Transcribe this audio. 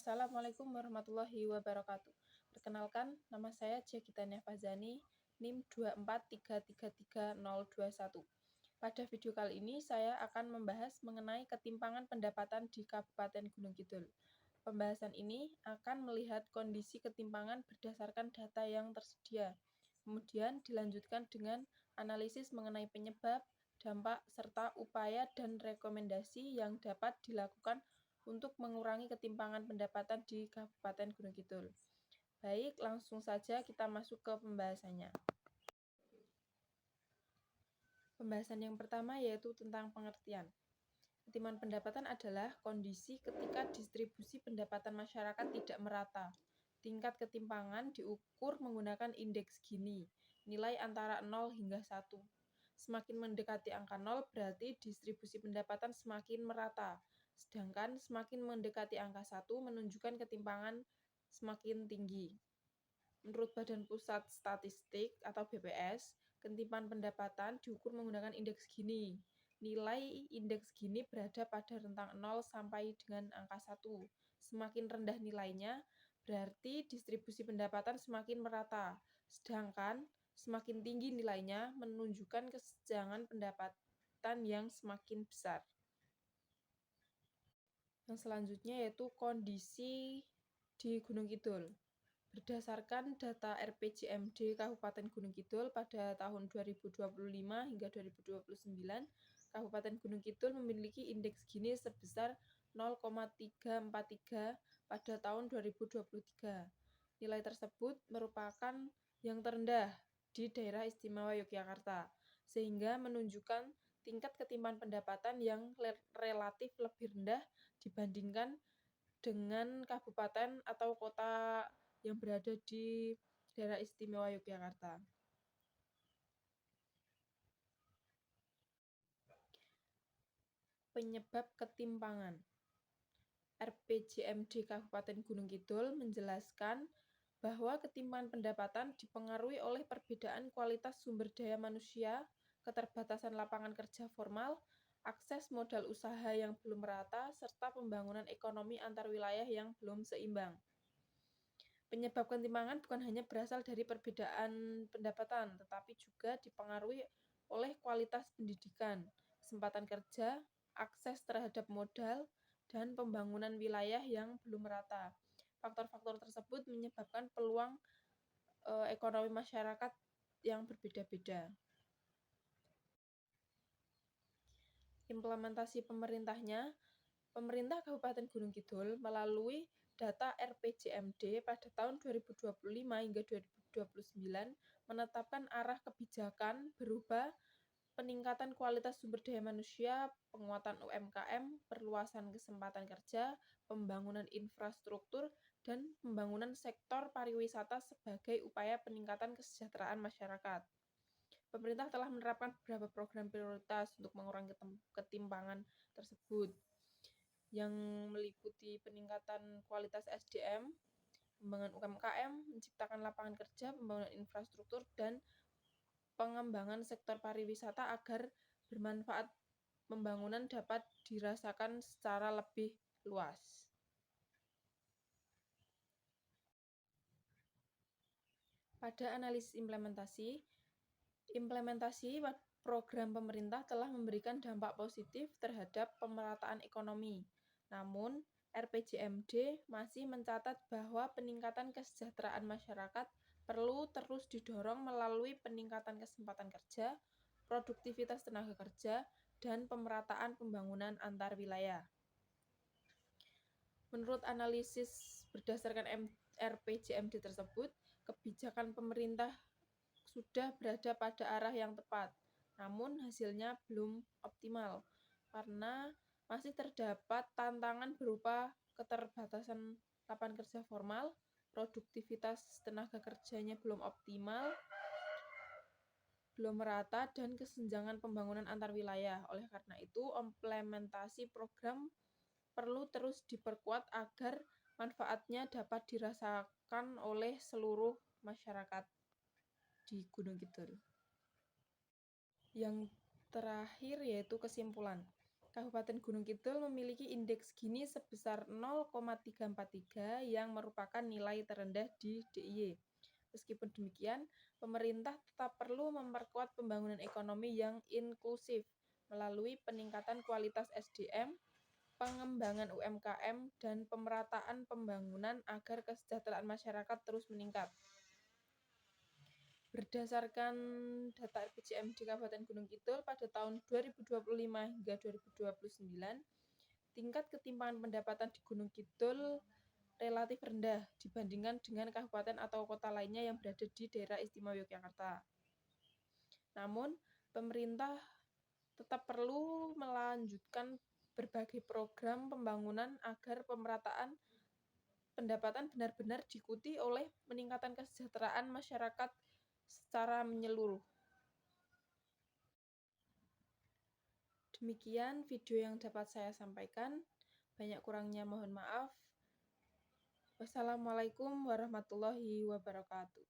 Assalamualaikum warahmatullahi wabarakatuh. Perkenalkan, nama saya Jegitania Fazani, NIM 243333021. Pada video kali ini, saya akan membahas mengenai ketimpangan pendapatan di Kabupaten Gunung Kidul. Pembahasan ini akan melihat kondisi ketimpangan berdasarkan data yang tersedia. Kemudian dilanjutkan dengan analisis mengenai penyebab, dampak, serta upaya dan rekomendasi yang dapat dilakukan untuk mengurangi ketimpangan pendapatan di Kabupaten Gunung Kidul. Baik, langsung saja kita masuk ke pembahasannya. Pembahasan yang pertama yaitu tentang pengertian. Ketimpangan pendapatan adalah kondisi ketika distribusi pendapatan masyarakat tidak merata. Tingkat ketimpangan diukur menggunakan indeks Gini, nilai antara 0 hingga 1. Semakin mendekati angka 0 berarti distribusi pendapatan semakin merata. Sedangkan semakin mendekati angka 1 menunjukkan ketimpangan semakin tinggi. Menurut Badan Pusat Statistik atau BPS, ketimpangan pendapatan diukur menggunakan indeks Gini. Nilai indeks Gini berada pada rentang 0 sampai dengan angka 1. Semakin rendah nilainya, berarti distribusi pendapatan semakin merata. Sedangkan semakin tinggi nilainya menunjukkan kesenjangan pendapatan yang semakin besar. Yang selanjutnya yaitu kondisi di Gunung Kidul. Berdasarkan data RPJMD Kabupaten Gunung Kidul pada tahun 2025 hingga 2029, Kabupaten Gunung Kidul memiliki indeks Gini sebesar 0,343 pada tahun 2023. Nilai tersebut merupakan yang terendah di daerah istimewa Yogyakarta, sehingga menunjukkan tingkat ketimpangan pendapatan yang relatif lebih rendah dibandingkan dengan kabupaten atau kota yang berada di daerah istimewa Yogyakarta. Penyebab ketimpangan. RPJMD Kabupaten Gunung Kidul menjelaskan bahwa ketimpangan pendapatan dipengaruhi oleh perbedaan kualitas sumber daya manusia, keterbatasan lapangan kerja formal, akses modal usaha yang belum merata, serta pembangunan ekonomi antar wilayah yang belum seimbang. Penyebab ketimpangan bukan hanya berasal dari perbedaan pendapatan, tetapi juga dipengaruhi oleh kualitas pendidikan, kesempatan kerja, akses terhadap modal, dan pembangunan wilayah yang belum merata. Faktor-faktor tersebut menyebabkan peluang ekonomi masyarakat yang berbeda-beda. Implementasi pemerintahnya, pemerintah Kabupaten Gunung Kidul melalui data RPJMD pada tahun 2025 hingga 2029 menetapkan arah kebijakan berupa peningkatan kualitas sumber daya manusia, penguatan UMKM, perluasan kesempatan kerja, pembangunan infrastruktur, dan pembangunan sektor pariwisata sebagai upaya peningkatan kesejahteraan masyarakat. Pemerintah telah menerapkan beberapa program prioritas untuk mengurangi ketimpangan tersebut, yang meliputi peningkatan kualitas SDM, pengembangan UMKM, menciptakan lapangan kerja, pembangunan infrastruktur, dan pengembangan sektor pariwisata agar bermanfaat pembangunan dapat dirasakan secara lebih luas. Pada analisis implementasi program pemerintah telah memberikan dampak positif terhadap pemerataan ekonomi. Namun, RPJMD masih mencatat bahwa peningkatan kesejahteraan masyarakat perlu terus didorong melalui peningkatan kesempatan kerja, produktivitas tenaga kerja, dan pemerataan pembangunan antar wilayah. Menurut analisis berdasarkan RPJMD tersebut, kebijakan pemerintah sudah berada pada arah yang tepat, namun hasilnya belum optimal karena masih terdapat tantangan berupa keterbatasan lapangan kerja formal, produktivitas tenaga kerjanya belum optimal, belum merata, dan kesenjangan pembangunan antar wilayah. Oleh karena itu, implementasi program perlu terus diperkuat agar manfaatnya dapat dirasakan oleh seluruh masyarakat di Gunung Kidul. Yang terakhir yaitu kesimpulan. Kabupaten Gunung Kidul memiliki indeks Gini sebesar 0,343 yang merupakan nilai terendah di DIY. Meskipun demikian, pemerintah tetap perlu memperkuat pembangunan ekonomi yang inklusif melalui peningkatan kualitas SDM, pengembangan UMKM, dan pemerataan pembangunan agar kesejahteraan masyarakat terus meningkat. Berdasarkan data RPJMD Kabupaten Gunung Kidul pada tahun 2025 hingga 2029, tingkat ketimpangan pendapatan di Gunung Kidul relatif rendah dibandingkan dengan kabupaten atau kota lainnya yang berada di daerah istimewa Yogyakarta. Namun, pemerintah tetap perlu melanjutkan berbagai program pembangunan agar pemerataan pendapatan benar-benar diikuti oleh peningkatan kesejahteraan masyarakat secara menyeluruh. Demikian video yang dapat saya sampaikan. Banyak kurangnya mohon maaf. Wassalamualaikum warahmatullahi wabarakatuh.